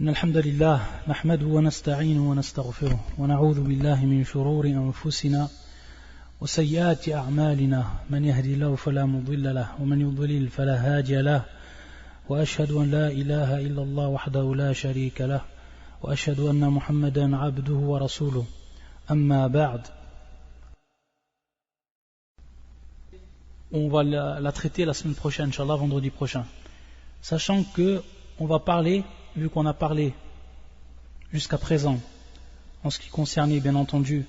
إن الحمد لله نحمده ونستعينه ونستغفره ونعوذ بالله من شرور أنفسنا وسيئات أعمالنا من يهدي الله فلا مضل له ومن يضلل فلا هادي له وأشهد أن لا إله إلا الله وحده لا شريك له وأشهد أن محمدا عبده ورسوله أما بعد. On va la traiter la semaine prochaine, Inch'Allah, vendredi prochain. Sachant que on va parler, vu qu'on a parlé jusqu'à présent, en ce qui concernait bien entendu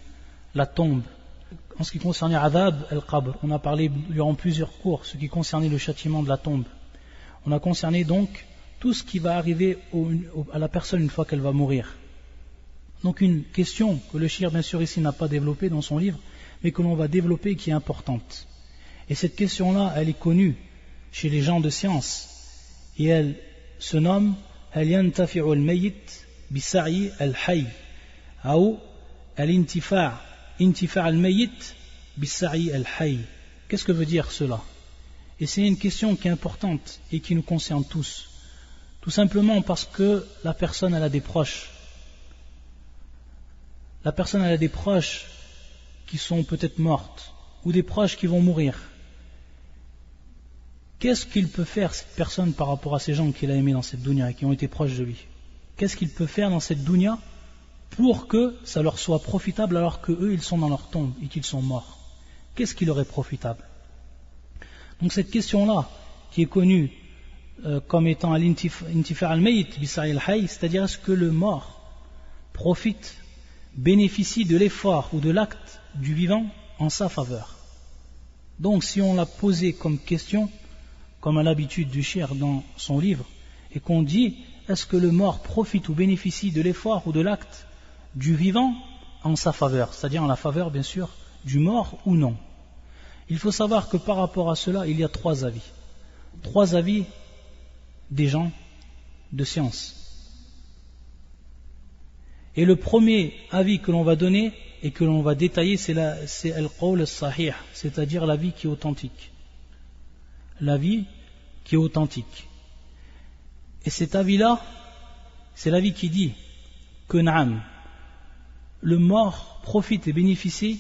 la tombe, en ce qui concernait Adab al-Qabr, on a parlé durant plusieurs cours, ce qui concernait le châtiment de la tombe. On a concerné donc tout ce qui va arriver à la personne une fois qu'elle va mourir. Donc une question que le Cheikh bien sûr ici n'a pas développée dans son livre, mais que l'on va développer et qui est importante. Et cette question-là, elle est connue chez les gens de science, et elle se nomme هل ينتفع الميت بسعي الحي أو الانتفاع الميت بسعي الحي. Qu'est-ce que veut dire cela? Et c'est une question qui est importante et qui nous concerne tous. Tout simplement parce que la personne elle a des proches. La personne elle a des proches qui sont peut-être mortes ou des proches qui vont mourir. Qu'est-ce qu'il peut faire cette personne par rapport à ces gens qu'il a aimés dans cette dunya et qui ont été proches de lui? Qu'est-ce qu'il peut faire dans cette dunya pour que ça leur soit profitable alors qu'eux ils sont dans leur tombe et qu'ils sont morts? Qu'est-ce qui leur est profitable? Donc cette question-là qui est connue comme étant al-intifa' al-mayyit bi-sa'i al-hayy, c'est-à-dire est-ce que le mort profite, bénéficie de l'effort ou de l'acte du vivant en sa faveur? Donc si on l'a posé comme question, comme à l'habitude du cheikh dans son livre, et qu'on dit est-ce que le mort profite ou bénéficie de l'effort ou de l'acte du vivant en sa faveur, c'est-à-dire en la faveur bien sûr du mort ou non? Il faut savoir que par rapport à cela il y a trois avis des gens de science. Et le premier avis que l'on va donner et que l'on va détailler c'est al-qawl al-sahih, c'est-à-dire l'avis qui est authentique. L'avis qui est authentique. Et cet avis-là, c'est l'avis qui dit que Naam, le mort profite et bénéficie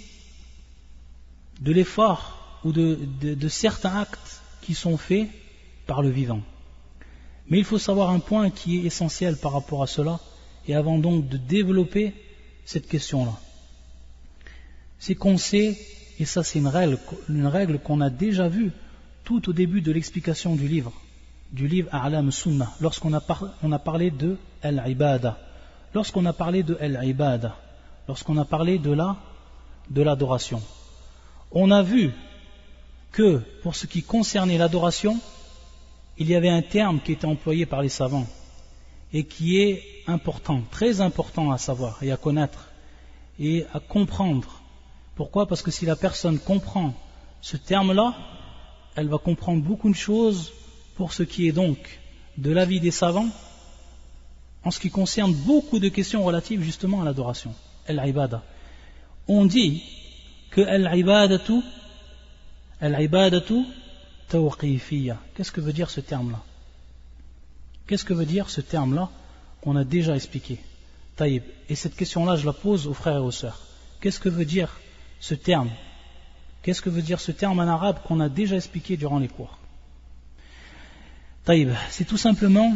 de l'effort ou de certains actes qui sont faits par le vivant. Mais il faut savoir un point qui est essentiel par rapport à cela, et avant donc de développer cette question-là. C'est qu'on sait, et ça c'est une règle qu'on a déjà vue tout au début de l'explication du livre A'lam Sunnah, lorsqu'on a parlé de Al-Ibada, lorsqu'on a parlé de l'adoration. On a vu que pour ce qui concernait l'adoration, il y avait un terme qui était employé par les savants et qui est important, très important à savoir et à connaître et à comprendre. Pourquoi? Parce que si la personne comprend ce terme-là, elle va comprendre beaucoup de choses pour ce qui est donc de l'avis des savants en ce qui concerne beaucoup de questions relatives justement à l'adoration, al-ibada. On dit que al-ibadatu tawqifiyya. Qu'est-ce que veut dire ce terme-là? Qu'est-ce que veut dire ce terme-là qu'on a déjà expliqué? Taïb. Et cette question-là, je la pose aux frères et aux sœurs. Qu'est-ce que veut dire ce terme? Qu'est-ce que veut dire ce terme en arabe qu'on a déjà expliqué durant les cours? Taïb, c'est tout simplement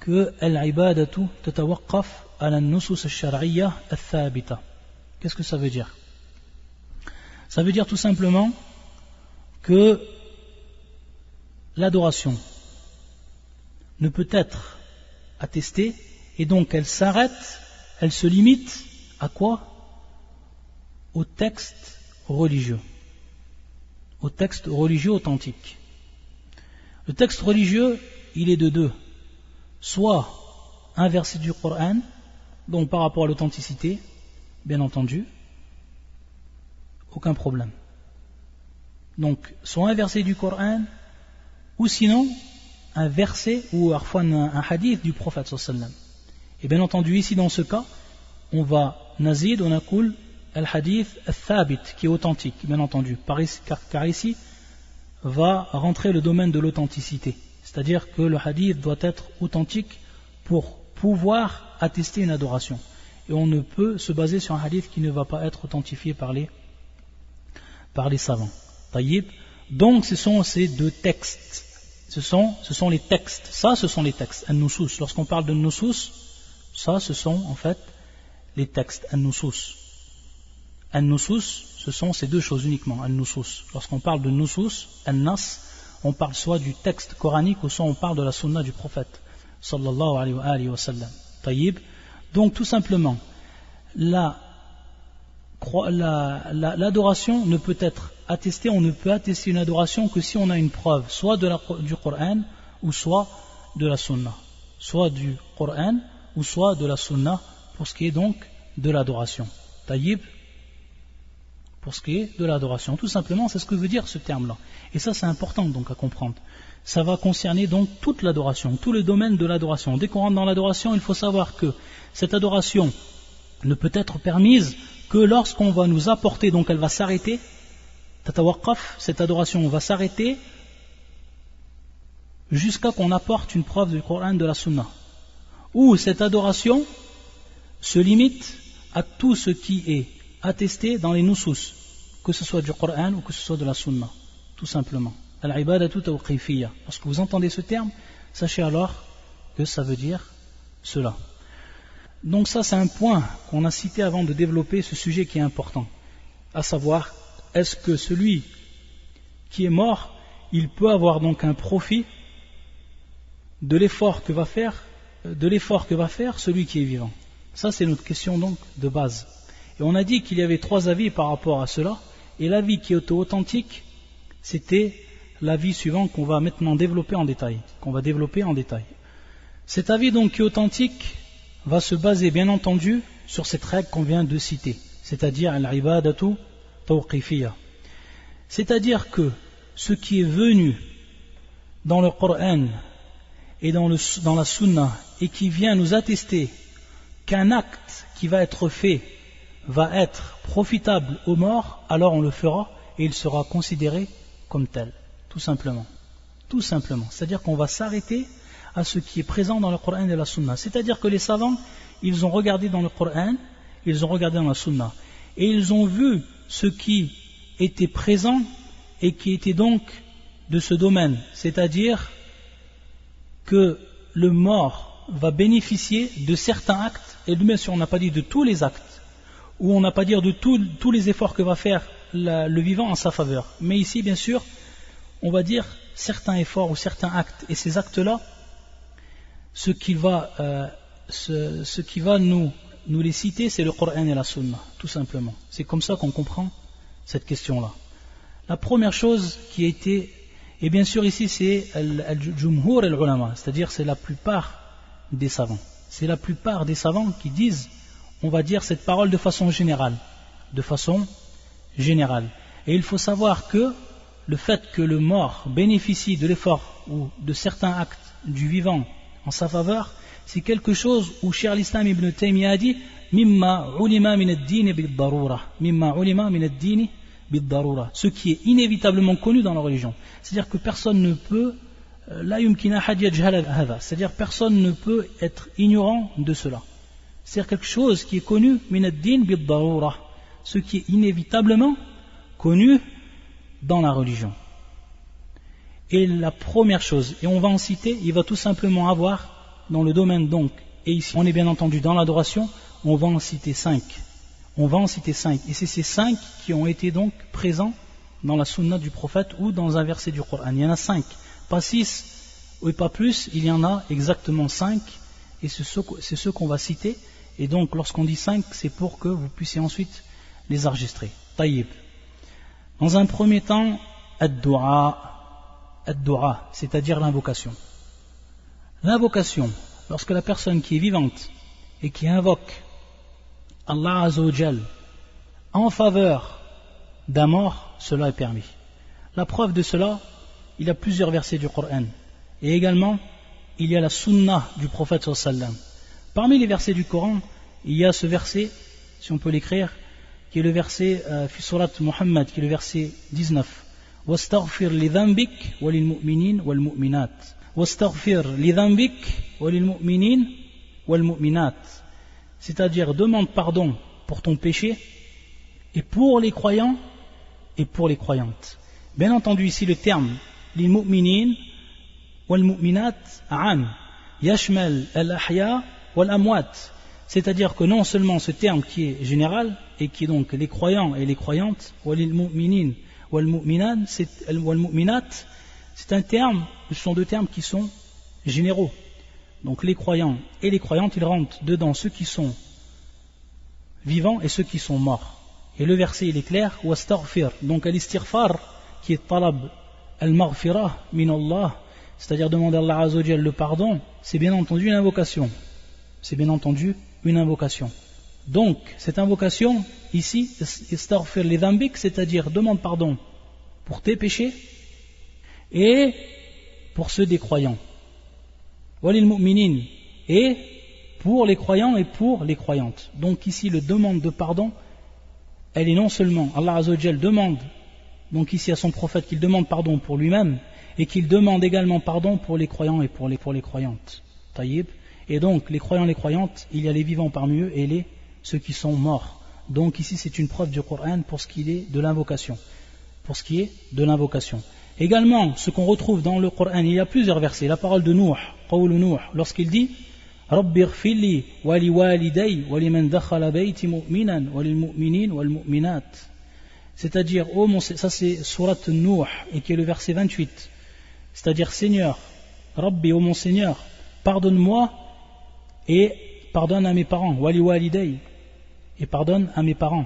que al-ibadatu tatawaqqaf ala an-nusus ash-shar'iyya ath-thabita. Qu'est-ce que ça veut dire? Ça veut dire tout simplement que l'adoration ne peut être attestée et donc elle s'arrête, elle se limite à quoi? Au texte religieux. Au texte religieux authentique. Le texte religieux, il est de deux. Soit un verset du Coran, donc par rapport à l'authenticité, bien entendu, aucun problème. Donc, soit un verset du Coran, ou sinon, un verset ou parfois un hadith du prophète sallallahu alayhi wa sallam. Et bien entendu, ici dans ce cas, on va nazid, on akul al-hadith al-thabit, qui est authentique, bien entendu, car ici va rentrer le domaine de l'authenticité, c'est-à-dire que le hadith doit être authentique pour pouvoir attester une adoration. Et on ne peut se baser sur un hadith qui ne va pas être authentifié par les savants. Taïb. Donc ce sont ces deux textes. Ce sont les textes. Ça, ce sont les textes. An-Nusus. Lorsqu'on parle de Nusus, ça, ce sont en fait les textes. An-Nusus. An-Nusus, ce sont ces deux choses uniquement. An-Nusus. Lorsqu'on parle de Nusus, An-Nas, on parle soit du texte coranique ou soit on parle de la sunna du prophète. Sallallahu alayhi wa sallam. Taïb. Donc tout simplement, l'adoration ne peut être attestée, on ne peut attester une adoration que si on a une preuve, soit du Coran ou soit de la sunna. Soit du Coran ou soit de la sunna pour ce qui est donc de l'adoration. Taïb, pour ce qui est de l'adoration. Tout simplement, c'est ce que veut dire ce terme-là. Et ça, c'est important donc à comprendre. Ça va concerner donc toute l'adoration, tout le domaine de l'adoration. Dès qu'on rentre dans l'adoration, il faut savoir que cette adoration ne peut être permise que lorsqu'on va nous apporter, donc elle va s'arrêter, tatawaqaf, cette adoration va s'arrêter jusqu'à qu'on apporte une preuve du Coran, de la Sunna. Ou cette adoration se limite à tout ce qui est attesté dans les nusus, que ce soit du Coran ou que ce soit de la Sunna, tout simplement. Al-ibadatu tawqifiyya. Lorsque vous entendez ce terme, sachez alors que ça veut dire cela. Donc ça, c'est un point qu'on a cité avant de développer ce sujet qui est important, à savoir, est-ce que celui qui est mort, il peut avoir donc un profit de l'effort que va faire celui qui est vivant? Ça, c'est notre question donc de base. Et on a dit qu'il y avait 3 avis par rapport à cela, et l'avis qui est authentique, c'était l'avis suivant qu'on va maintenant développer en détail. Cet avis donc qui est authentique va se baser bien entendu sur cette règle qu'on vient de citer, c'est-à-dire al-ibadatu tawqifiyya. C'est-à-dire que ce qui est venu dans le Coran et dans la Sunna et qui vient nous attester qu'un acte qui va être fait va être profitable aux morts, alors on le fera et il sera considéré comme tel. Tout simplement. C'est-à-dire qu'on va s'arrêter à ce qui est présent dans le Coran et la Sunna. C'est-à-dire que les savants, ils ont regardé dans le Coran, ils ont regardé dans la Sunna, et ils ont vu ce qui était présent et qui était donc de ce domaine. C'est-à-dire que le mort va bénéficier de certains actes, et bien sûr on n'a pas dit de tous les actes, ou on n'a pas dit de tous les efforts que va faire le vivant en sa faveur. Mais ici, bien sûr, on va dire certains efforts ou certains actes, et ces actes-là, ce qui va nous les citer, c'est le Coran et la Sunna, tout simplement. C'est comme ça qu'on comprend cette question-là. La première chose qui a été, et bien sûr ici c'est al-jumhur al-ulama, c'est-à-dire c'est la plupart des savants. C'est la plupart des savants qui disent, on va dire cette parole de façon générale. Et il faut savoir que le fait que le mort bénéficie de l'effort ou de certains actes du vivant en sa faveur, c'est quelque chose où Cheikh al-Islam ibn Taymiyyah a dit mimma ulima min ad-din bid-darura, ce qui est inévitablement connu dans la religion. C'est-à-dire que personne ne peut c'est-à-dire personne ne peut être ignorant de cela. C'est-à-dire quelque chose qui est connu min ad-din bid-darura, ce qui est inévitablement connu dans la religion. Et la première chose, et on va en citer, il va tout simplement avoir dans le domaine donc, et ici on est bien entendu dans l'adoration, on va en citer 5. Et c'est ces 5 qui ont été donc présents dans la sunna du prophète ou dans un verset du Coran. Il y en a 5, pas 6 ou pas plus, il y en a exactement 5, et c'est ceux qu'on va citer. Et donc lorsqu'on dit 5, c'est pour que vous puissiez ensuite les enregistrer. Taïb. Dans un premier temps, ad-du'a, c'est-à-dire l'invocation. L'invocation, lorsque la personne qui est vivante et qui invoque Allah Azza wa Jal en faveur d'un mort, cela est permis. La preuve de cela, il y a plusieurs versets du Coran. Et également, il y a la sunna du prophète sallallahu alayhi wa sallam. Parmi les versets du Coran, il y a ce verset, si on peut l'écrire, qui est le verset fi surat Muhammad, qui est le verset 19. واستغفر لذنبك وللمؤمنين والمؤمنات واستغفر لذنبك وللمؤمنين wal mu'minat, c'est-à-dire demande pardon pour ton péché, et pour les croyants et pour les croyantes. Bien entendu, ici le terme lil mu'minin wal mu'minat a'am yashmal al-ahya wal amwat, c'est-à-dire que non seulement ce terme qui est général et qui est donc les croyants et les croyantes, walil mu'minin wal mu'minat, c'est un terme, ce sont deux termes qui sont généraux. Donc les croyants et les croyantes, ils rentrent dedans ceux qui sont vivants et ceux qui sont morts. Et le verset il est clair, wastaghfir, donc al-istighfar qui est talab al-maghfirah min Allah, c'est-à-dire demander à Allah Azza wa Jalla le pardon, c'est bien entendu une invocation. C'est bien entendu une invocation. Donc cette invocation ici, istaghfir li dhanbik, c'est-à-dire demande pardon pour tes péchés et pour ceux des croyants. Walil mu'minin, et pour les croyants et pour les croyantes. Donc ici le demande de pardon, elle est non seulement, Allah Azza wa Jalla demande donc ici à son prophète qu'il demande pardon pour lui-même et qu'il demande également pardon pour les croyants et pour les croyantes. Taïb. Et donc les croyants et les croyantes, il y a les vivants parmi eux et ceux qui sont morts. Donc ici c'est une preuve du Coran pour ce qui est de l'invocation. Pour ce qui est de l'invocation. Également, ce qu'on retrouve dans le Coran, il y a plusieurs versets. La parole de Nuh, Qawlu Nuh, lorsqu'il dit Rabbi ighfirli wa li waliday wa liman dakhala bayti mu'minan wa lil mu'minin wal mu'minat. C'est-à-dire, ça c'est Surat Nuh, et qui est le verset 28. C'est-à-dire, Seigneur, Rabbi, ô mon Seigneur, pardonne-moi et pardonne à mes parents. Wali waliday, et pardonne à mes parents.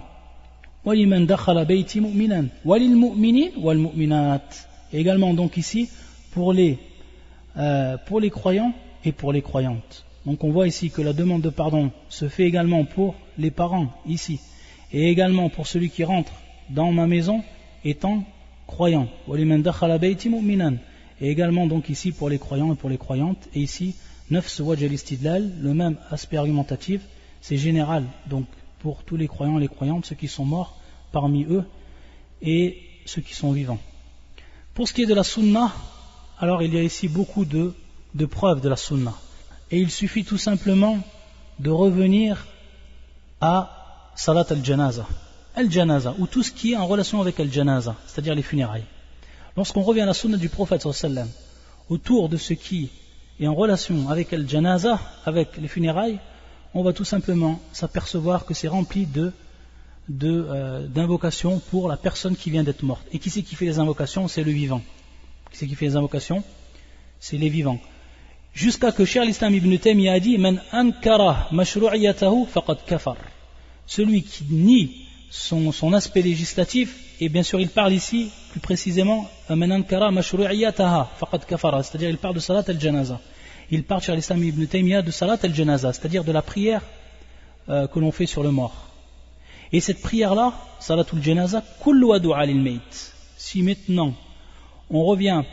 Wali man dakhala bayti mu'minan walil mu'minin wal mu'minat. Et également donc ici pour les croyants et pour les croyantes. Donc on voit ici que la demande de pardon se fait également pour les parents ici et également pour celui qui rentre dans ma maison étant croyant. Wali man dakhala bayti mu'minan. Et également donc ici pour les croyants et pour les croyantes. Et ici nafs wajh al-istidlal, le même aspect argumentatif, c'est général donc pour tous les croyants et les croyantes, ceux qui sont morts parmi eux et ceux qui sont vivants. Pour ce qui est de la sunna, alors il y a ici beaucoup de preuves de la sunna. Et il suffit tout simplement de revenir à salat al-janaza. Al-janaza, ou tout ce qui est en relation avec al-janaza, c'est-à-dire les funérailles. Lorsqu'on revient à la sunna du prophète sallallahu alayhi wa sallam, autour de ce qui est en relation avec al-janaza, avec les funérailles, on va tout simplement s'apercevoir que c'est rempli d'invocations pour la personne qui vient d'être morte. Et qui c'est qui fait les invocations? C'est le vivant. Qui c'est qui fait les invocations? C'est les vivants. Jusqu'à que Cheikh l'Islam Ibn Taymiyyah a dit Man ankara mashru'iyatahu faqad kafar. Celui qui nie son aspect législatif, et bien sûr il parle ici plus précisément Man ankara mashru'iyataha faqad kafara, c'est-à-dire il parle de salat al-janaza. Il parle Cheikh l'Islam Ibn Taymiyyah de salat al-janaza, c'est-à-dire de la prière que l'on fait sur le mort. Et cette prière-là, salatul janaza, kullu wa du'a lil mayt. Si maintenant on revient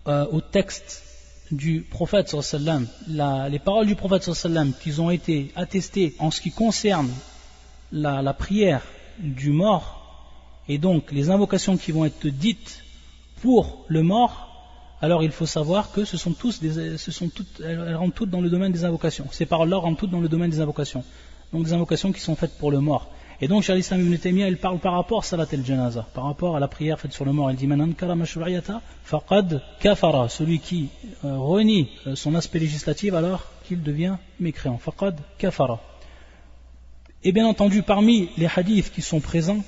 au texte du prophète sallallahu alayhi wa sallam, les paroles du prophète sallallahu alayhi wa sallam qui ont été attestées en ce qui concerne la prière du mort, et donc les invocations qui vont être dites pour le mort, alors il faut savoir que elles rentrent toutes dans le domaine des invocations. Ces paroles-là rentrent toutes dans le domaine des invocations. Donc des invocations qui sont faites pour le mort. Et donc Cheikh l'Islam Ibn Taymiyyah, il parle par rapport à salat al-janaza, par rapport à la prière faite sur le mort. Il dit Man ankara mashru'iyata faqad kafara, celui qui renie son aspect législatif, alors qu'il devient mécréant. Faqad kafara. Et bien entendu, parmi les hadiths qui sont présents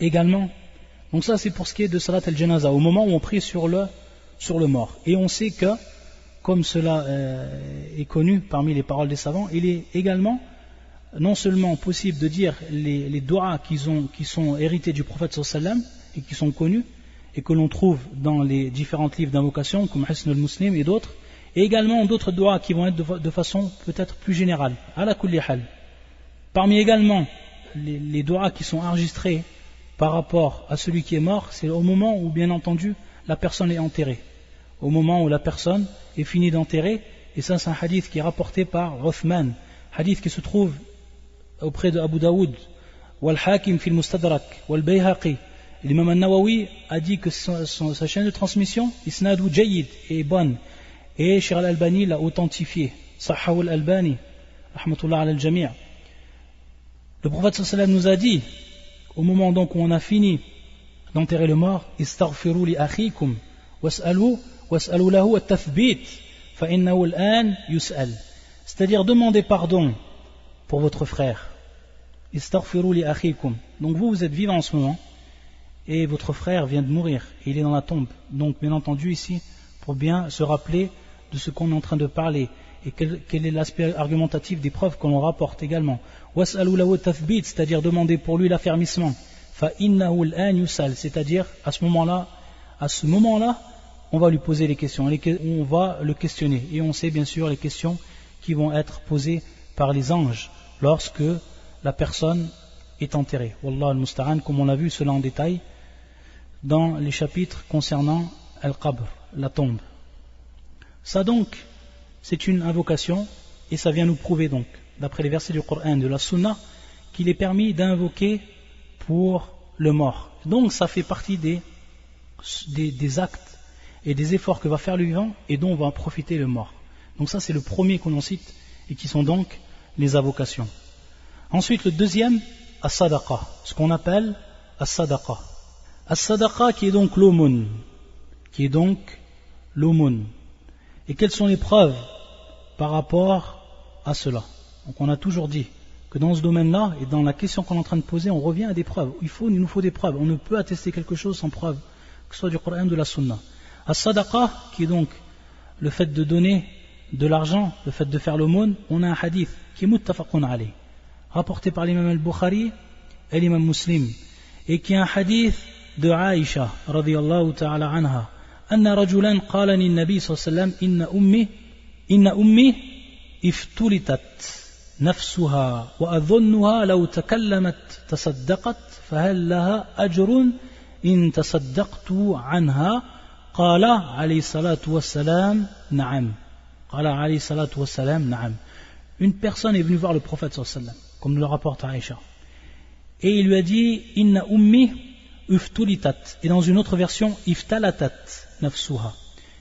également, donc ça c'est pour ce qui est de salat al-janaza, au moment où on prie sur le mort. Et on sait que, comme cela est connu parmi les paroles des savants, il est également non seulement possible de dire les doigts qui sont hérités du prophète sallallahu alayhi wa sallam et qui sont connus et que l'on trouve dans les différents livres d'invocation comme Hisn al-Muslim et d'autres, et également d'autres doigts qui vont être de façon peut-être plus générale, ala kulli hal. Parmi également les doigts qui sont enregistrés par rapport à celui qui est mort, c'est au moment où bien entendu la personne est enterrée, au moment où la personne est finie d'enterrer. Et ça c'est un hadith qui est rapporté par Uthman, hadith qui se trouve auprès de Abu Daoud, wal Hakim fil Mustadrak, wal Bayhaqi. L'imam al-Nawawi a dit que sa chaîne de transmission, isnadu jayyid, est bonne, et Cheikh al-Albani l'a authentifié. Sahhahu al-Albani, rahmatullah ala al-jami'. Le prophète sallallahu alayhi wa sallam nous a dit, au moment donc où on a fini d'enterrer le mort, istaghfiru li akhikum was'alu lahu at-tathbit fa innahu al-an yus'al. C'est-à-dire demandez pardon pour votre frère. Istaghfiru li akhikum. Donc vous êtes vivant en ce moment et votre frère vient de mourir et il est dans la tombe. Donc bien entendu ici, pour bien se rappeler de ce qu'on est en train de parler et quel est l'aspect argumentatif des preuves qu'on rapporte également. Was'alu lahu at-tathbit, c'est-à-dire demander pour lui l'affermissement. Fa innahu al-an yus'al, c'est-à-dire à ce moment-là, on va lui poser les questions, on va le questionner. Et on sait bien sûr les questions qui vont être posées par les anges lorsque la personne est enterrée. Wallah al-musta'an, comme on l'a vu cela en détail dans les chapitres concernant al-qabr, la tombe. Ça donc, c'est une invocation et ça vient nous prouver donc, d'après les versets du Coran, de la Sunna, qu'il est permis d'invoquer pour le mort. Donc ça fait partie des actes et des efforts que va faire le vivant et dont va profiter le mort. Donc ça c'est le premier qu'on en cite et qui sont donc les invocations. Ensuite le deuxième, as-sadaqa, ce qu'on appelle as-sadaqa. As-sadaqa qui est donc l'aumône. Et quelles sont les preuves par rapport à cela? Donc on a toujours dit que dans ce domaine-là, et dans la question qu'on est en train de poser, on revient à des preuves. Il nous faut des preuves. On ne peut attester quelque chose sans preuve, que ce soit du Coran ou de la Sunna. As-sadaqa, qui est donc le fait de donner de l'argent, le fait de faire l'aumône, on a un hadith qui est muttafaqun alayh, rapporté par l'imam al-Bukhari et l'imam Muslim, et qui est un hadith de Aïcha, radiyallahu ta'ala anha, anna rajulan qala li nabi sallallahu alayhi wa sallam, inna ummi iftulitat نفسها وأظنها لو تكلمت تصدقت فهل لها أجر إن تصدقت عنها قال عليه الصلاة والسلام نعم Une personne est venue voir le prophète sallallahu alayhi wa sallam, comme le rapporte Aïcha, et il lui a dit inna ummi iftulitat, et dans une autre version iftalatat nafsuha.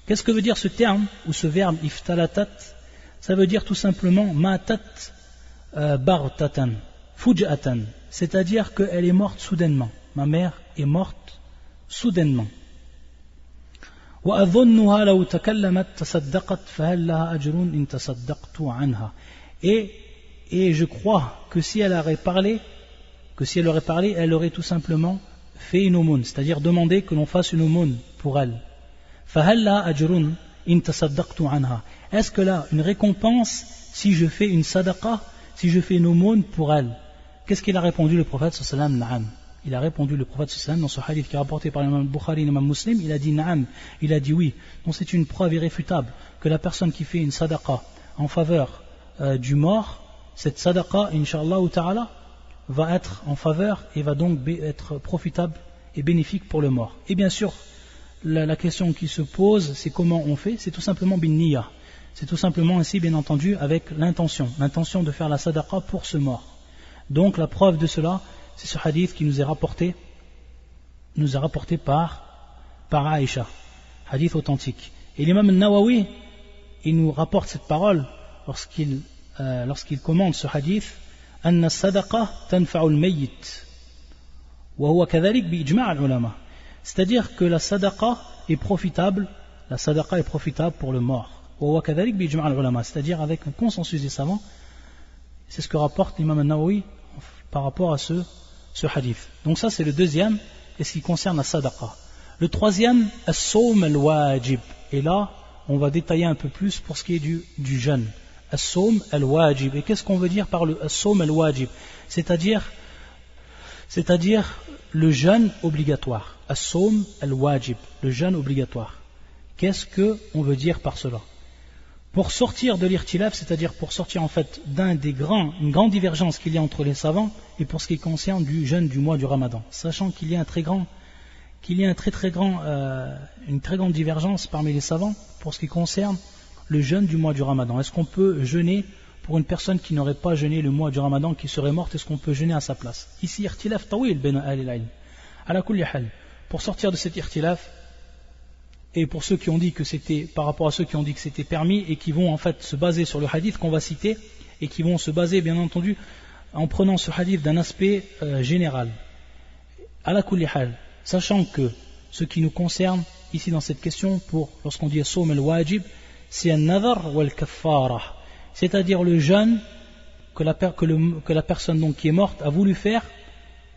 Qu'est-ce que veut dire ce terme ou ce verbe iftalatat? Ça veut dire tout simplement matat bartatan, fuj'atan, c'est-à-dire qu'elle est morte soudainement. Ma mère est morte soudainement. وأظنها لو تكلمت تصدقت فهل لها أجر إن تصدقت عنها. Et je crois que si elle aurait parlé, elle aurait tout simplement fait une aumône, c'est-à-dire demandé que l'on fasse une aumône pour elle. فهل لها أجر إن تصدقت عنها. Est-ce que là, une récompense si je fais une sadaqa, si je fais une aumône pour elle? Qu'est-ce qu'il a répondu le prophète sallallahu alayhi wa sallam? Na'am. Il a répondu le prophète sallallahu alayhi wa sallam dans ce hadith qui est rapporté par l'imam Bukhari et l'imam Muslim, il a dit na'am, il a dit oui. Donc c'est une preuve irréfutable que la personne qui fait une sadaqa en faveur du mort, cette sadaqa, inshallah ta'ala, va être en faveur et va donc être profitable et bénéfique pour le mort. Et bien sûr, la question qui se pose, c'est comment on fait? C'est tout simplement bin niyya. C'est tout simplement ainsi, bien entendu, avec l'intention de faire la sadaqa pour ce mort. Donc la preuve de cela, c'est ce hadith qui nous est rapporté par Aïcha, hadith authentique. Et l'imam al-Nawawi, il nous rapporte cette parole lorsqu'il commente ce hadith, anna sadaqa tanfa'u al-mayyit wa huwa kadhalik bi ijma' al-ulama. C'est-à-dire que la sadaqa est profitable pour le mort. C'est-à-dire avec un consensus des savants. C'est ce que rapporte l'imam al-Nawawi par rapport à ce hadith. Donc ça c'est le deuxième, et ce qui concerne la sadaqa. Le troisième, as-sawm al-wajib. Et là, on va détailler un peu plus pour ce qui est du jeûne. As-sawm al-wajib. Et qu'est-ce qu'on veut dire par le as-sawm al-wajib? C'est-à-dire le jeûne obligatoire. As-sawm al-wajib, le jeûne obligatoire. Qu'est-ce qu'on veut dire par cela? Pour sortir de l'irtilaf, c'est-à-dire pour sortir en fait une grande divergence qu'il y a entre les savants et pour ce qui concerne du jeûne du mois du Ramadan, sachant qu'il y a une très grande divergence parmi les savants pour ce qui concerne le jeûne du mois du Ramadan. Est-ce qu'on peut jeûner pour une personne qui n'aurait pas jeûné le mois du Ramadan, qui serait morte? Est-ce qu'on peut jeûner à sa place? Ici, irtilaf tawil ben al-ilm. Ala kulli hal. Pour sortir de cet irtilaf, et pour ceux qui ont dit que c'était, par rapport à ceux qui ont dit que c'était permis et qui vont en fait se baser sur le hadith qu'on va citer et qui vont se baser bien entendu en prenant ce hadith d'un aspect général. Ala kulli hal, sachant que ce qui nous concerne ici dans cette question, lorsqu'on dit as-sawm al-wajib, c'est un nadhar wal kaffara, c'est-à-dire le jeûne que la personne donc qui est morte a voulu faire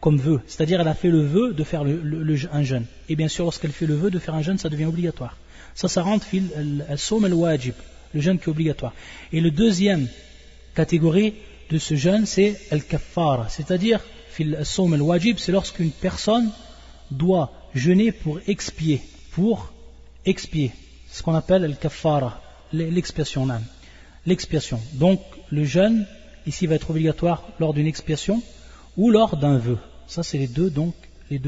comme vœu, c'est-à-dire elle a fait le vœu de faire un jeûne. Et bien sûr, lorsqu'elle fait le vœu de faire un jeûne, ça devient obligatoire. Ça rentre fil al-sawm al-wajib, le jeûne qui est obligatoire. Et le deuxième catégorie de ce jeûne, c'est al-kaffara, c'est-à-dire fil al-sawm al-wajib, c'est lorsqu'une personne doit jeûner pour expier, ce qu'on appelle al-kaffara, l'expiation. L'expiation. Donc le jeûne ici va être obligatoire lors d'une expiation ou lors d'un vœu. Ça c'est les deux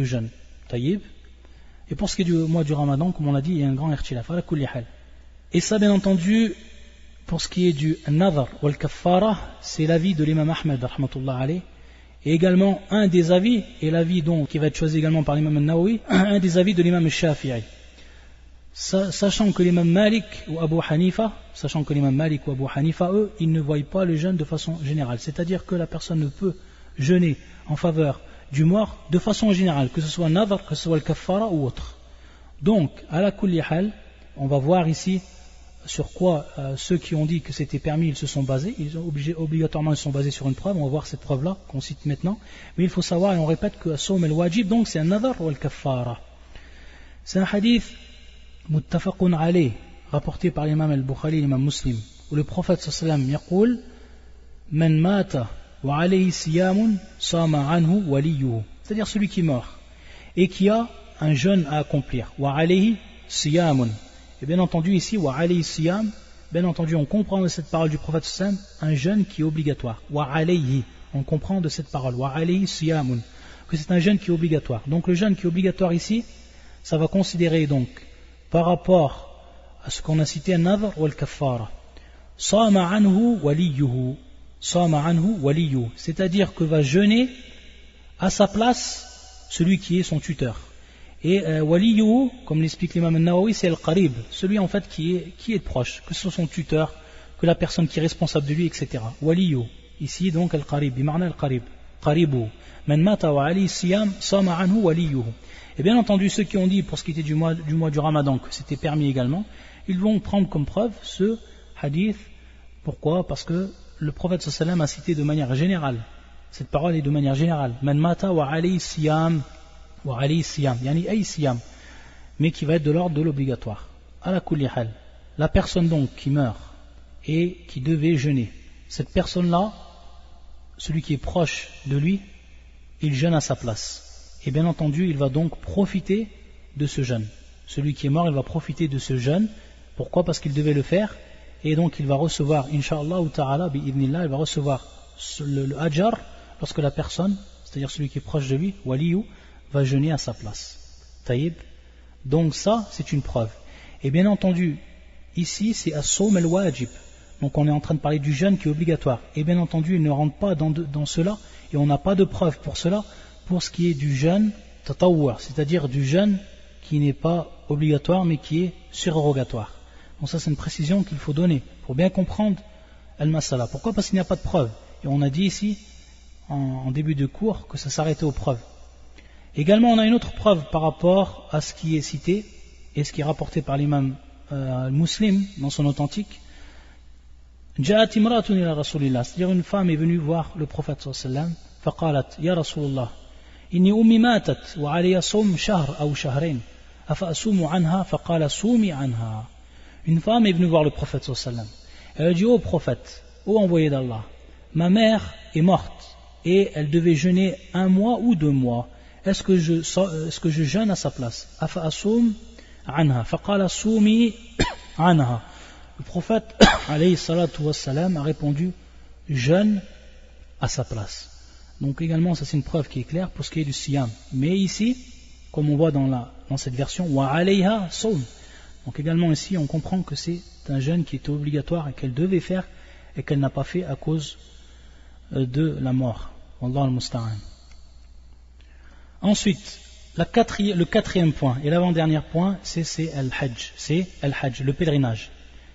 jeûnes. Taïb. Et pour ce qui est du mois du Ramadan, comme on l'a dit, il y a un grand irtilaf, ala kulli hal. Et ça bien entendu, pour ce qui est du nadhar ou al-kaffara, c'est l'avis de l'imam Ahmed rahmatullah alayh, et également un des avis, et l'avis donc qui va être choisi également par l'imam al-Nawawi, un des avis de l'imam al-Shafi'i. Sachant que l'imam Malik ou Abu Hanifa, eux, ils ne voient pas le jeûne de façon générale. C'est-à-dire que la personne ne peut jeûner en faveur du mort de façon générale, que ce soit nadhar, que ce soit le kaffara ou autre. Donc, à la kulli hal, on va voir ici sur quoi ceux qui ont dit que c'était permis, ils se sont basés. Obligatoirement, ils se sont basés sur une preuve. On va voir cette preuve-là qu'on cite maintenant. Mais il faut savoir, et on répète, que as-sawm al-wajib, donc c'est un nadhar ou al-kaffara. C'est un hadith muttafaqun alayh, rapporté par l'imam al-Bukhari et l'imam Muslim, où le prophète sallallahu alayhi wa sallam yaqul man mata wa alayhi siyamun sama anhu waliyuhu, c'est-à-dire celui qui meurt et qui a un jeûne à accomplir, wa alayhi siyamun, et bien entendu ici wa alayhi siyam, bien entendu on comprend de cette parole du prophète sallallahu alayhi wa sallam un jeûne qui est obligatoire, wa alayhi, on comprend de cette parole wa alayhi siyamun que c'est un jeûne qui est obligatoire. Donc le jeûne qui est obligatoire ici, ça va considérer donc par rapport à ce qu'on a cité un nadhar ou al-kaffara, sama anhu waliyuhu, c'est-à-dire que va jeûner à sa place celui qui est son tuteur. Et waliyuhu, comme l'explique l'imam al-Nawawi, c'est al-qarib, celui en fait qui est proche, que ce soit son tuteur, que la personne qui est responsable de lui, etc. Waliyuhu, ici donc al-qarib, bimarna al-qarib, qaribu, man mata wa alayhi siyam sama anhu waliyuhu. Et bien entendu, ceux qui ont dit pour ce qui était du mois du Ramadan que c'était permis également, ils vont prendre comme preuve ce hadith. Pourquoi? Parce que le prophète sallallahu alayhi wa sallam a cité de manière générale. Cette parole est de manière générale. Man mata wa alayhi siyam, yani ay siyam, mais qui va être de l'ordre de l'obligatoire. Ala kulli hal. La personne donc qui meurt et qui devait jeûner, cette personne-là, celui qui est proche de lui, il jeûne à sa place. Et bien entendu, il va donc profiter de ce jeûne. Celui qui est mort, il va profiter de ce jeûne. Pourquoi? Parce qu'il devait le faire. Et donc il va recevoir, Inch'Allah ou Ta'ala, bi'idhnillah, il va recevoir le ajar lorsque la personne, c'est-à-dire celui qui est proche de lui, waliyou, va jeûner à sa place. Taïb. Donc ça, c'est une preuve. Et bien entendu, ici, c'est as-sawm al-wajib. Donc on est en train de parler du jeûne qui est obligatoire. Et bien entendu, il ne rentre pas dans cela, et on n'a pas de preuve pour cela, pour ce qui est du jeûne tatawwur, c'est-à-dire du jeûne qui n'est pas obligatoire mais qui est surrogatoire. Donc ça c'est une précision qu'il faut donner pour bien comprendre al-masala. Pourquoi? Parce qu'il n'y a pas de preuve. Et on a dit ici en début de cours que ça s'arrêtait aux preuves. Également on a une autre preuve par rapport à ce qui est cité et ce qui est rapporté par l'imam Muslim dans son authentique. Ja'at imratun ila rasulillah, c'est-à-dire une femme est venue voir le prophète sallallahu alayhi wa sallam. فقالت يا رسول الله إني أمي ماتت وعلي صوم شهر أو شهرين أفأصوم عنها فقال صومي عنها. Une femme est venue voir le prophète sallallahu alayhi wa sallam. Elle a dit: ô prophète, ô envoyé d'Allah, ma mère est morte et elle devait jeûner 1 mois ou 2 mois. Est-ce que je jeûne à sa place? أفأصوم عنها فقال صومي عنها. Le prophète alayhi salatu wassalam a répondu: jeûne à sa place. Donc également ça c'est une preuve qui est claire pour ce qui est du siyam. Mais ici, comme on voit dans cette version, wa alayha sawm. Donc également ici on comprend que c'est un jeûne qui était obligatoire et qu'elle devait faire et qu'elle n'a pas fait à cause de la mort. Wallahu al-musta'an. Ensuite, Le quatrième point et l'avant-dernier point, c'est Al-Hajj. C'est Al-Hajj, le pèlerinage.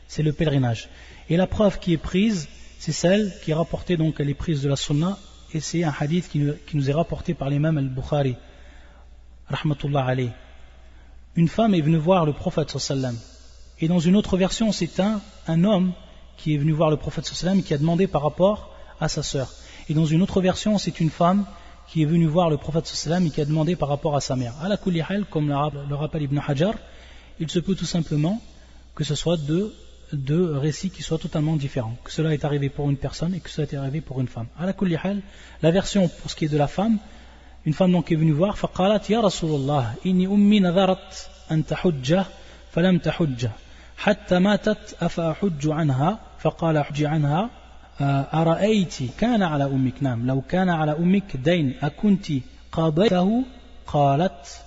C'est le pèlerinage. Et la preuve qui est prise, c'est celle qui est rapportée, donc elle est prise de la Sunna, et c'est un hadith qui nous est rapporté par l'imam Al-Bukhari, rahmatullah alayh. Une femme est venue voir le prophète sallam. Et dans une autre version, c'est un homme qui est venu voir le prophète sallam et qui a demandé par rapport à sa sœur. Et dans une autre version, c'est une femme qui est venue voir le prophète sallam et qui a demandé par rapport à sa mère. À la kulli hal, comme le rappelle Ibn Hajar, il se peut tout simplement que ce soit deux récits qui soient totalement différents. Que cela est arrivé pour une personne et que cela est arrivé pour une femme. À la kulli hal, la version pour ce qui est de la femme, une femme donc est venue voir, فقالت يا رسول الله إني أمي نذرت أن تحج فلم تحج حتى ماتت أفأحج عنها فقال حج عنها أرأيت كان على أمك نعم لو كان على أمك دين أكنت قضيته قالت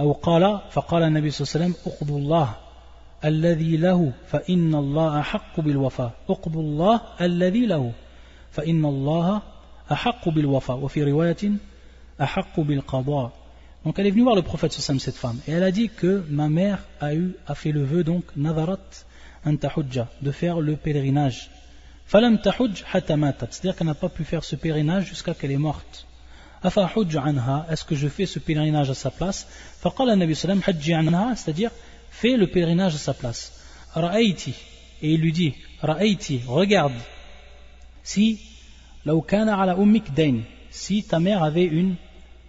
أو قال فقال النبي صلى الله عليه وسلم اقضوا الله الذي له فإن الله أحق بالوفاء اقضوا الله الذي له فإن الله أحق بالوفاء وفي رواية أحق بالقضاء. Donc elle est venue voir le prophète sallam, cette femme, et elle a dit que ma mère a fait le vœu, donc nadarat an tahujja, de faire le pèlerinage. Falam tahuj hatta matat, c'est-à-dire qu'elle n'a pas pu faire ce pèlerinage jusqu'à qu'elle est morte. Afa hujj anha, est-ce que je fais ce pèlerinage à sa place? Faqala nabi sallam hajji anha, c'est-à-dire fais le pèlerinage à sa place. Ra'ayti, et il lui dit Ra'ayti, regarde, si law kana ala ummik dayn, si ta mère avait une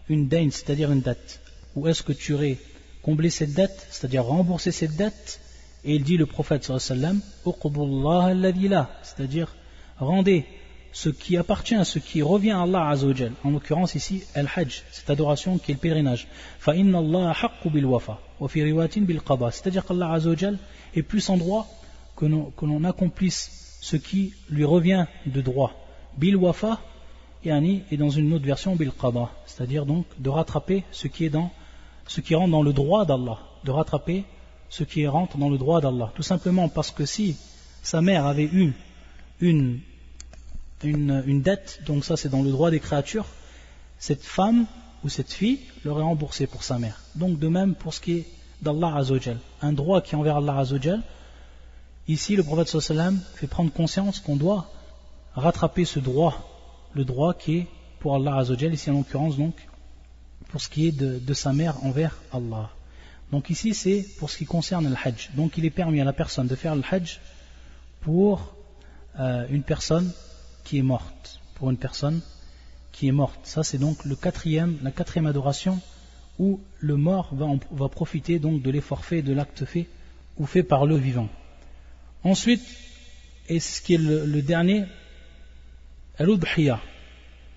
dette, c'est-à-dire une dette, où est-ce que tu aurais comblé cette dette, c'est-à-dire remboursé cette dette? Et il dit, le prophète sallallahu alayhi wa sallam, c'est-à-dire rendez ce qui appartient à ce qui revient à Allah azza wa jal, en l'occurrence ici al-hajj, cette adoration qui est le pèlerinage, fa inna Allah haqqu bil wafa wa fi riwayatin bil qada, c'est-à-dire qu'Allah azza wa jal est plus en droit que l'on accomplisse ce qui lui revient de droit, bil wafa, et dans une autre version bil qada, c'est-à-dire donc de rattraper ce qui rentre dans le droit d'Allah, de rattraper ce qui rentre dans le droit d'Allah, tout simplement parce que si sa mère avait eu une dette, donc ça c'est dans le droit des créatures, cette femme ou cette fille l'aurait remboursé pour sa mère. Donc de même pour ce qui est d'Allah azza wa jal, un droit qui est envers Allah azza wa jal, ici le prophète sallallahu alayhi wa sallam fait prendre conscience qu'on doit rattraper ce droit, le droit qui est pour Allah azza wa jal, ici en l'occurrence donc pour ce qui est de sa mère envers Allah. Donc ici c'est pour ce qui concerne le hajj. Donc il est permis à la personne de faire le hajj pour une personne qui est morte. Pour une personne qui est morte. Ça c'est donc la quatrième adoration où le mort va profiter donc de l'effort fait, de l'acte fait ou fait par le vivant. Ensuite, et ce qui est le dernier, al-udhiyah,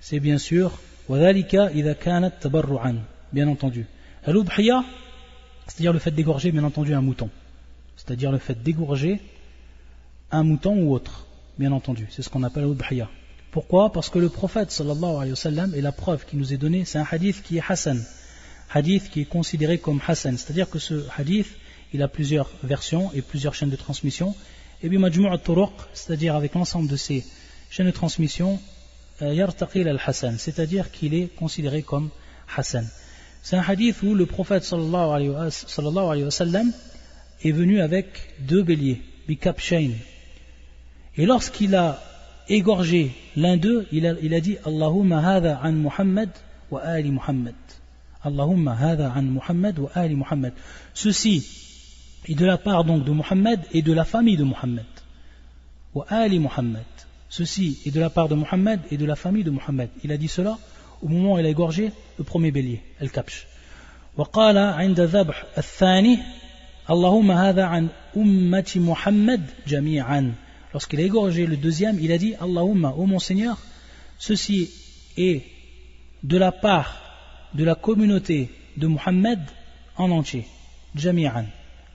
c'est bien sûr وَذَلِكَ إِذَا كَانَتْ تَبَرُّعًا, bien entendu. Al-udhiyah, c'est-à-dire le fait d'égorger bien entendu un mouton, c'est-à-dire le fait d'égorger un mouton ou autre, bien entendu, c'est ce qu'on appelle al-udhiyah. Pourquoi? Parce que le prophète sallallahu alayhi wa sallam, et la preuve qui nous est donnée, c'est un hadith qui est hasan, hadith qui est considéré comme hasan, c'est-à-dire que ce hadith il a plusieurs versions et plusieurs chaînes de transmission, et bien majmu' al-turuq, c'est-à-dire avec l'ensemble de ces chaînes de transmission, yartaqi al-hasan, c'est-à-dire qu'il est considéré comme hasan. C'est un hadith où le prophète sallallahu alayhi wa sallam est venu avec deux béliers, bikabshayn, et lorsqu'il a égorgé l'un d'eux, il a dit Allahumma hadha an Muhammad wa ali Muhammad, Allahumma hadha an Muhammad wa ali Muhammad, ceci est de la part donc de Muhammad et de la famille de Muhammad, wa ali Muhammad, ceci est de la part de Muhammad et de la famille de Muhammad. Il a dit cela au moment où il a égorgé le premier bélier, al-kabsh. وقال عند ذبح الثاني اللهم هذا عن أمة محمد جميعا. Lorsqu'il a égorgé le deuxième, il a dit Allahumma, ô mon Seigneur, ceci est de la part de la communauté de Muhammad en entier, jami'an.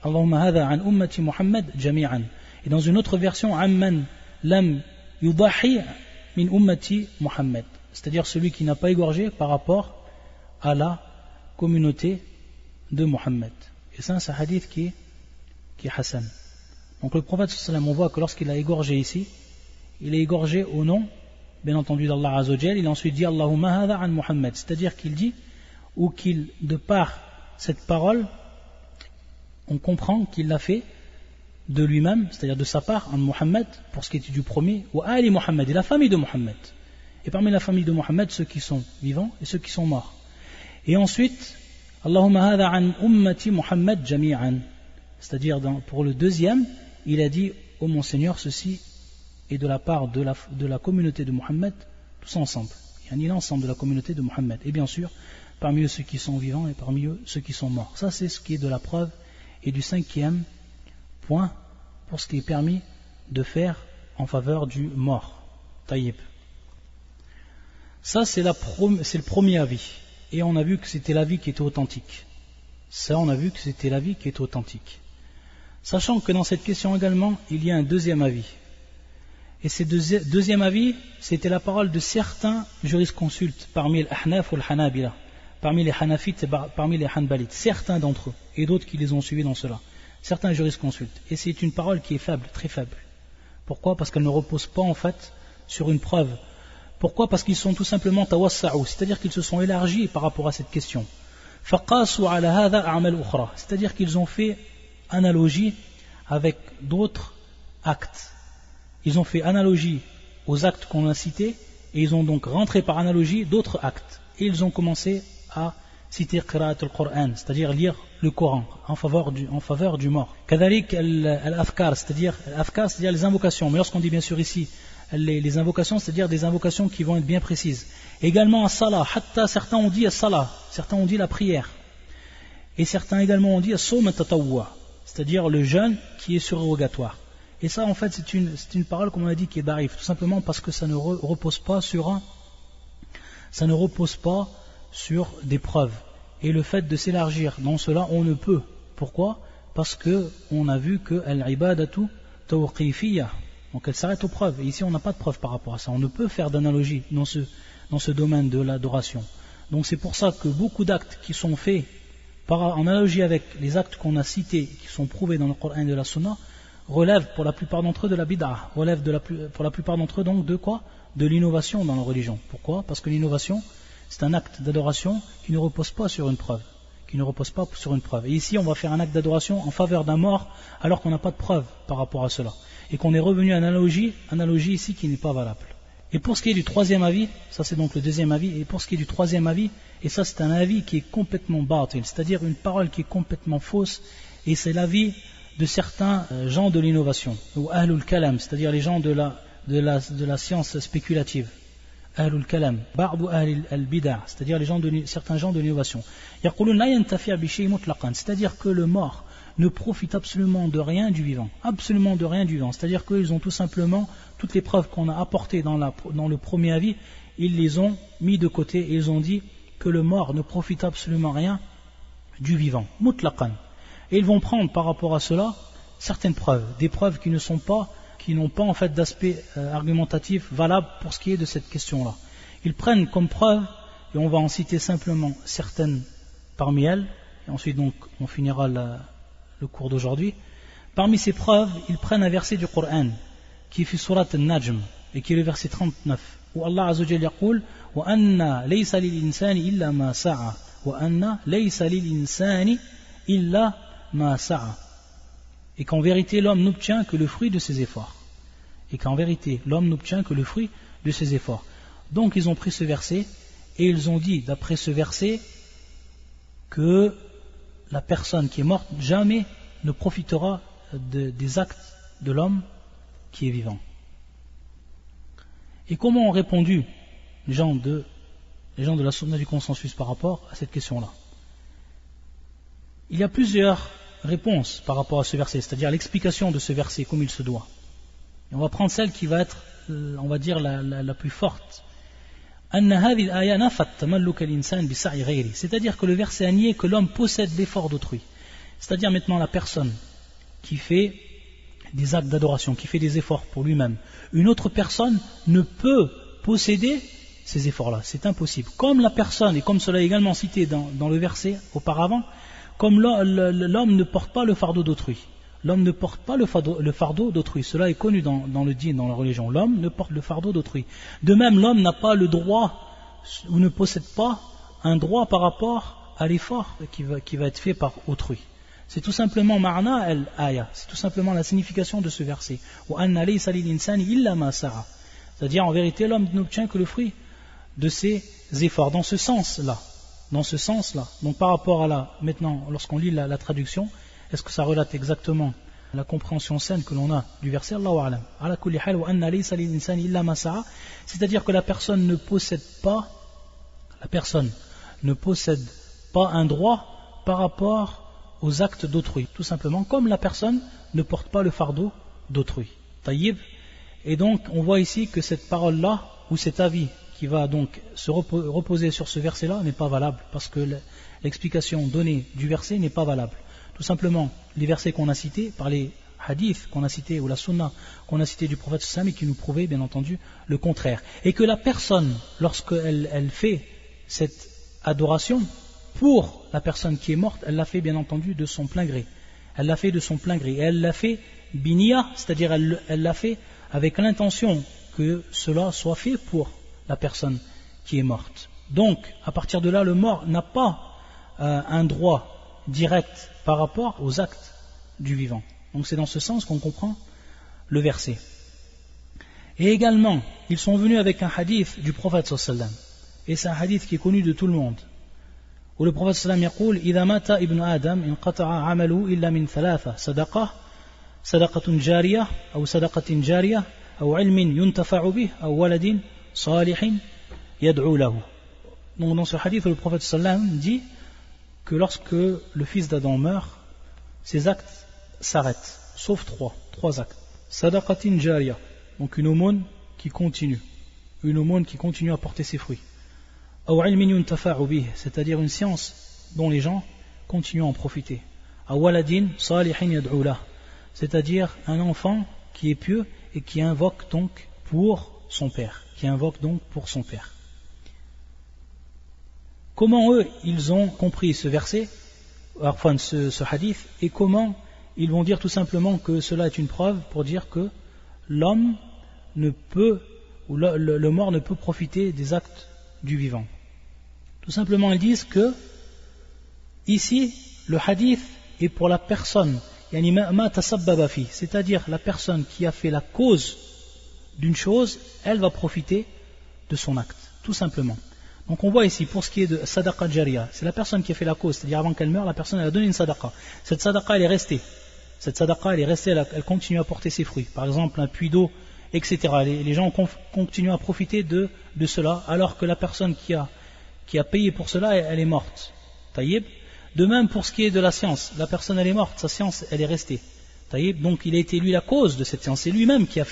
Allahumma hadha an ummati Muhammad jami'an. Et dans une autre version, amman lam yudahi min ummati Muhammad, c'est-à-dire celui qui n'a pas égorgé par rapport à la communauté de Muhammad. Et ça, c'est un hadith qui est hasan. Donc le prophète sallallahu alayhi wa sallam, on voit que lorsqu'il a égorgé ici, il a égorgé au nom, bien entendu, d'Allah azza wa jal. Il a ensuite dit Allahumma hadha an Muhammad, c'est-à-dire qu'il dit ou qu'il, de par cette parole, on comprend qu'il l'a fait de lui-même, c'est-à-dire de sa part, en Mohammed, pour ce qui était du premier, ou Ali Mohammed, et la famille de Mohammed. Et parmi la famille de Mohammed, ceux qui sont vivants et ceux qui sont morts. Et ensuite, Allahumma hadha an ummati Muhammad jami'an. C'est-à-dire, pour le deuxième, il a dit, ô mon Seigneur, ceci est de la part de la communauté de Mohammed, tous ensemble. Il y a l'ensemble de la communauté de Mohammed. Et bien sûr, parmi eux ceux qui sont vivants et parmi eux ceux qui sont morts. Ça, c'est ce qui est de la preuve. Et du cinquième point, pour ce qui est permis de faire en faveur du mort. Taïb. Ça, c'est le premier avis. Et on a vu que c'était l'avis qui était authentique. Ça, on a vu que c'était l'avis qui est authentique. Sachant que dans cette question également, il y a un deuxième avis. Et ce deuxième avis, c'était la parole de certains jurisconsultes parmi les Ahnaf ou les Hanabila, parmi les Hanafites et parmi les Hanbalites, certains d'entre eux, et d'autres qui les ont suivis dans cela. Certains jurisconsultes. Et c'est une parole qui est faible, très faible. Pourquoi? Parce qu'elle ne repose pas en fait sur une preuve. Pourquoi? Parce qu'ils sont tout simplement tawassa'u, c'est-à-dire qu'ils se sont élargis par rapport à cette question. Faqasu ala hadha a'mal ukhra, c'est-à-dire qu'ils ont fait analogie avec d'autres actes. Ils ont fait analogie aux actes qu'on a cités et ils ont donc rentré par analogie d'autres actes. Et ils ont commencé à citer qira'at al-Qur'an, c'est-à-dire lire le Coran en faveur du mort. Kadalik al-afkar, c'est-à-dire les invocations. Mais lorsqu'on dit bien sûr ici les invocations, c'est-à-dire des invocations qui vont être bien précises. Également as-salah, hatta certains ont dit as-salah, certains ont dit la prière. Et certains également ont dit as-sawm at-tatawwa, c'est-à-dire le jeûne qui est surrogatoire. Et ça en fait c'est une parole comme on a dit qui est da'if, tout simplement parce que ça ne repose pas sur des preuves. Et le fait de s'élargir dans cela, on ne peut. Pourquoi? Parce que on a vu que al-ibadatu tawqifiyya, donc elle s'arrête aux preuves. Et ici on n'a pas de preuves par rapport à ça. On ne peut faire d'analogie dans ce domaine de l'adoration. Donc c'est pour ça que beaucoup d'actes qui sont faits en analogie avec les actes qu'on a cités, qui sont prouvés dans le Coran et de la Sunna, relèvent pour la plupart d'entre eux de la bid'ah, relèvent pour la plupart d'entre eux donc de quoi? De l'innovation dans la religion. Pourquoi? Parce que l'innovation, c'est un acte d'adoration qui ne repose pas sur une preuve. Et ici, on va faire un acte d'adoration en faveur d'un mort alors qu'on n'a pas de preuve par rapport à cela. Et qu'on est revenu à analogie ici qui n'est pas valable. Et pour ce qui est du troisième avis, ça c'est donc le deuxième avis, et pour ce qui est du troisième avis, et ça c'est un avis qui est complètement batil, c'est-à-dire une parole qui est complètement fausse, et c'est l'avis de certains gens de l'innovation, ou ahlul kalam, c'est-à-dire les gens de la science spéculative. Ahlul kalam, ba'du ahlil al-bid'a, c'est-à-dire certains gens de l'innovation. C'est-à-dire que le mort ne profite absolument de rien du vivant, c'est-à-dire qu'ils ont tout simplement toutes les preuves qu'on a apportées dans le premier avis, ils les ont mis de côté et ils ont dit que le mort ne profite absolument rien du vivant, mutlaqan. Et ils vont prendre par rapport à cela certaines preuves, des preuves qui n'ont pas en fait d'aspect argumentatif valable pour ce qui est de cette question-là. Ils prennent comme preuve, et on va en citer simplement certaines parmi elles, et ensuite donc on finira le cours d'aujourd'hui. Parmi ces preuves, ils prennent un verset du Coran qui est fi surat al-Najm et qui est le verset 39 où Allah Azza wa Jalla yaqul wa anna laysa lil insani illa ma sa'a wa anna laysa lil insani illa ma sa'a, et qu'en vérité l'homme n'obtient que le fruit de ses efforts. Donc ils ont pris ce verset et ils ont dit d'après ce verset que la personne qui est morte jamais ne profitera des actes de l'homme qui est vivant. Et comment ont répondu les gens de la sunna du consensus par rapport à cette question-là? Il y a plusieurs réponses par rapport à ce verset, c'est-à-dire l'explication de ce verset comme il se doit. Et on va prendre celle qui va être, on va dire, la plus forte. C'est-à-dire que le verset a nié que l'homme possède l'effort d'autrui. C'est-à-dire maintenant la personne qui fait des actes d'adoration, qui fait des efforts pour lui-même. Une autre personne ne peut posséder ces efforts-là, c'est impossible. Comme la personne, et comme cela est également cité dans le verset auparavant, comme l'homme ne porte pas le fardeau d'autrui. L'homme ne porte pas le fardeau d'autrui. Cela est connu dans le dîn, dans la religion. L'homme ne porte le fardeau d'autrui. De même, l'homme n'a pas le droit, ou ne possède pas un droit par rapport à l'effort qui va être fait par autrui. C'est tout simplement ma'na al-aya, c'est tout simplement la signification de ce verset. C'est-à-dire en vérité l'homme n'obtient que le fruit de ses efforts, dans ce sens-là. Donc par rapport à là, maintenant, lorsqu'on lit la traduction, est-ce que ça relate exactement la compréhension saine que l'on a du verset? Allahu a'lam. Ala kulli hal wa anna laysa lil insani illa ma sa'a, c'est-à-dire que la personne ne possède pas un droit par rapport aux actes d'autrui, tout simplement, comme la personne ne porte pas le fardeau d'autrui. Taïb. Et donc on voit ici que cette parole-là, ou cet avis qui va donc se reposer sur ce verset-là, n'est pas valable, parce que l'explication donnée du verset n'est pas valable. Tout simplement, les versets qu'on a cités, par les hadiths qu'on a cités, ou la sunna qu'on a cité du prophète sallallahu alayhi wa sallam, qui nous prouvait bien entendu le contraire. Et que la personne, lorsqu'elle fait cette adoration pour la personne qui est morte, elle l'a fait bien entendu de son plein gré. Elle l'a fait de son plein gré. Et elle l'a fait biniya, c'est-à-dire elle l'a fait avec l'intention que cela soit fait pour la personne qui est morte. Donc, à partir de là, le mort n'a pas un droit direct par rapport aux actes du vivant. Donc c'est dans ce sens qu'on comprend le verset. Et également, ils sont venus avec un hadith du prophète sallallahu alayhi wa sallam. Et c'est un hadith qui est connu de tout le monde. Où le prophète sallallahu alayhi wa sallam يقول إذا مات ابن آدم انقطع عمله إلا من ثلاثة صدقة جارية أو صدقة جارية أو علم ينتفع به أو ولد صالح يدعو له. Donc dans ce hadith, le prophète sallallahu alayhi wa sallam dit que lorsque le fils d'Adam meurt, ses actes s'arrêtent, sauf trois actes. Sadaqatin jariya, donc une aumône qui continue à porter ses fruits. Aw ilmin yuntafa'u bih, c'est-à-dire une science dont les gens continuent à en profiter. Aw waladin salihin yad'u lah, c'est-à-dire un enfant qui est pieux et qui invoque donc pour son père. Comment eux, ils ont compris ce verset, enfin ce hadith, et comment ils vont dire tout simplement que cela est une preuve pour dire que l'homme ne peut, ou le mort ne peut profiter des actes du vivant. Tout simplement, ils disent que ici, le hadith est pour la personne, c'est-à-dire la personne qui a fait la cause d'une chose, elle va profiter de son acte, tout simplement. Donc on voit ici, pour ce qui est de sadaqa jariya, c'est la personne qui a fait la cause, c'est-à-dire avant qu'elle meure, la personne elle a donné une sadaqa. Cette sadaqa elle est restée, elle continue à porter ses fruits. Par exemple un puits d'eau, etc. Les gens continuent à profiter de cela, alors que la personne qui a payé pour cela, elle est morte. Taïb. De même pour ce qui est de la science, la personne elle est morte, sa science elle est restée. Taïb. Donc il a été lui la cause de cette science, c'est lui-même qui a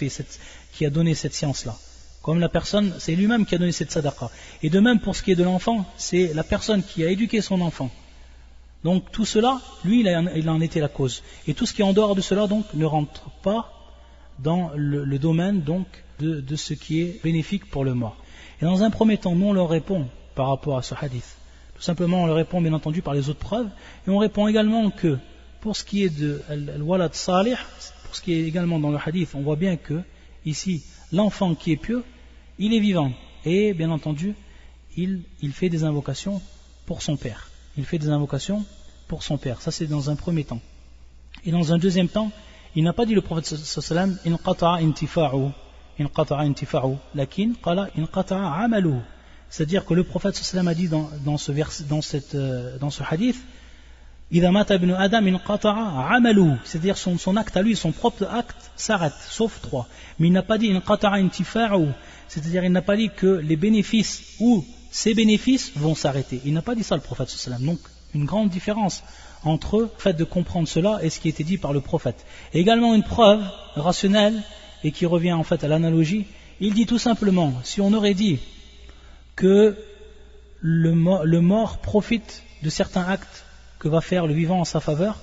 donné cette science-là. Comme la personne, c'est lui-même qui a donné cette sadaqa. Et de même pour ce qui est de l'enfant, c'est la personne qui a éduqué son enfant. Donc tout cela, lui, il en était la cause. Et tout ce qui est en dehors de cela, donc, ne rentre pas dans le domaine donc de ce qui est bénéfique pour le mort. Et dans un premier temps, nous on leur répond par rapport à ce hadith. Tout simplement, on leur répond bien entendu par les autres preuves. Et on répond également que pour ce qui est de al-walad salih, pour ce qui est également dans le hadith, on voit bien que ici, l'enfant qui est pieux, il est vivant et bien entendu il fait des invocations pour son père. Ça c'est dans un premier temps. Et dans un deuxième temps, il n'a pas dit le prophète sallallahu alayhi wa sallam inqata'a intifa'u lakin qala inqata'a 'amaluhu. C'est-à-dire que le prophète sallallahu alayhi wa sallam a dit dans ce hadith إذا مات ابن آدم انقطع عمله, c'est-à-dire son acte à lui, son propre acte s'arrête, sauf trois. Mais il n'a pas dit انقطع انتفاعه, c'est-à-dire il n'a pas dit que les bénéfices ou ses bénéfices vont s'arrêter. Il n'a pas dit ça le prophète sallallahu alayhi wa sallam. Donc une grande différence entre le fait de comprendre cela et ce qui était dit par le prophète. Et également une preuve rationnelle et qui revient en fait à l'analogie. Il dit tout simplement, si on aurait dit que le mort profite de certains actes que va faire le vivant en sa faveur,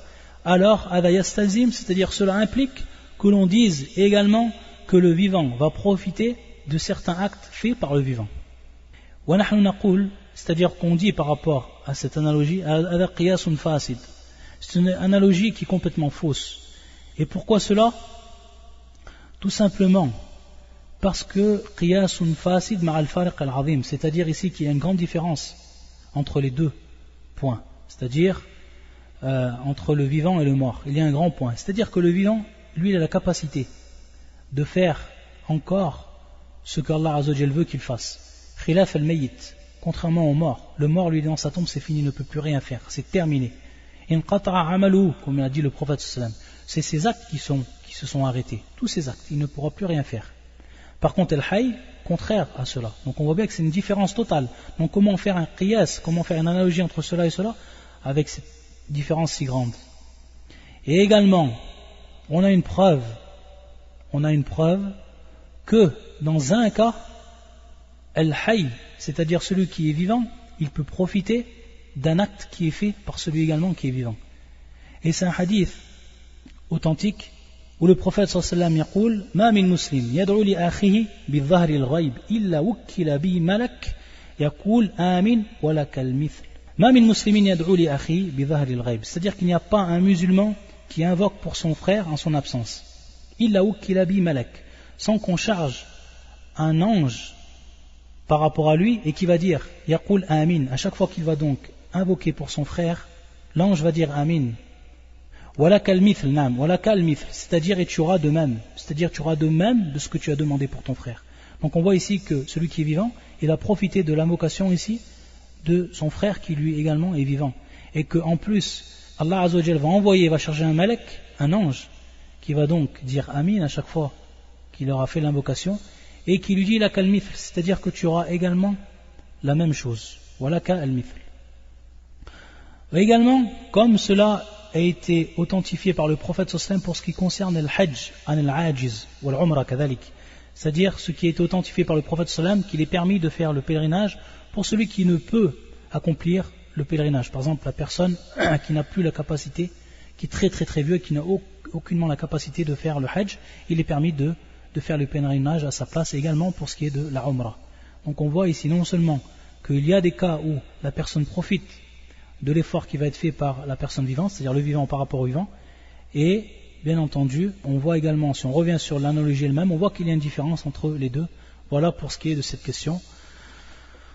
alors c'est-à-dire cela implique que l'on dise également que le vivant va profiter de certains actes faits par le vivant. C'est-à-dire qu'on dit par rapport à cette analogie, c'est une analogie qui est complètement fausse. Et pourquoi cela? Tout simplement parce que qiyasun fasid ma'al fariq al-azim, c'est-à-dire ici qu'il y a une grande différence entre les deux points, c'est-à-dire entre le vivant et le mort. Il y a un grand point, c'est-à-dire que le vivant, lui, il a la capacité de faire encore ce qu'Allah Azzawajal veut qu'il fasse. Khilaf al-mayyit, contrairement au mort. Le mort, lui, dans sa tombe, c'est fini, il ne peut plus rien faire, c'est terminé. Inqata'a amaluhu, comme l'a dit le prophète sallallahu alayhi wa sallam. C'est ces actes qui se sont arrêtés, tous ces actes, il ne pourra plus rien faire. Par contre, al-hayy, contraire à cela. Donc on voit bien que c'est une différence totale. Donc comment faire un qiyas, comment faire une analogie entre cela et cela, avec cette différence si grande. Et également, on a une preuve que dans un cas, al-hayy, c'est-à-dire celui qui est vivant, il peut profiter d'un acte qui est fait par celui également qui est vivant. Et c'est un hadith authentique où le prophète sallallahu alayhi wa sallam yaqul ma min muslim yad'u li akhihi bi dhahri al-ghayb illa wukkila bi malak yaqul amin wa lakal mithl. Ma min muslimin yad'u li akhihi bi dhahri al-ghayb, c'est-à-dire qu'il n'y a pas un musulman qui invoque pour son frère en son absence. Illa wukkila bi malak, sans qu'on charge un ange par rapport à lui et qui va dire yaqul amin, à chaque fois qu'il va donc invoquer pour son frère, l'ange va dire amin. Walakal mithl, nam, walakal mithl, c'est-à-dire et tu auras de même, c'est-à-dire tu auras de même de ce que tu as demandé pour ton frère. Donc on voit ici que celui qui est vivant, il a profité de l'invocation ici de son frère qui lui également est vivant. Et qu'en plus, Allah Azzawajal va charger un malek, un ange, qui va donc dire amin à chaque fois qu'il aura fait l'invocation, et qui lui dit lakal mithl, c'est-à-dire que tu auras également la même chose. Walakal mithl. Et également, comme cela a été authentifié par le prophète sallam pour ce qui concerne le hajj, al-ajiz, ou l'umra kadhalik, c'est-à-dire ce qui a été authentifié par le prophète sallam qu'il est permis de faire le pèlerinage pour celui qui ne peut accomplir le pèlerinage. Par exemple, la personne qui n'a plus la capacité, qui est très très très vieux, qui n'a aucunement la capacité de faire le hajj, il est permis de faire le pèlerinage à sa place également pour ce qui est de la umra. Donc on voit ici non seulement qu'il y a des cas où la personne profite de l'effort qui va être fait par la personne vivante, c'est-à-dire le vivant par rapport au vivant, et bien entendu, on voit également, si on revient sur l'analogie elle-même, on voit qu'il y a une différence entre les deux. Voilà pour ce qui est de cette question.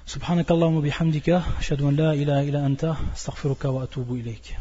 Subhanakallahumma bihamdika, ashhadu an la ilaha illa anta, astaghfiruka wa atubu ilayk.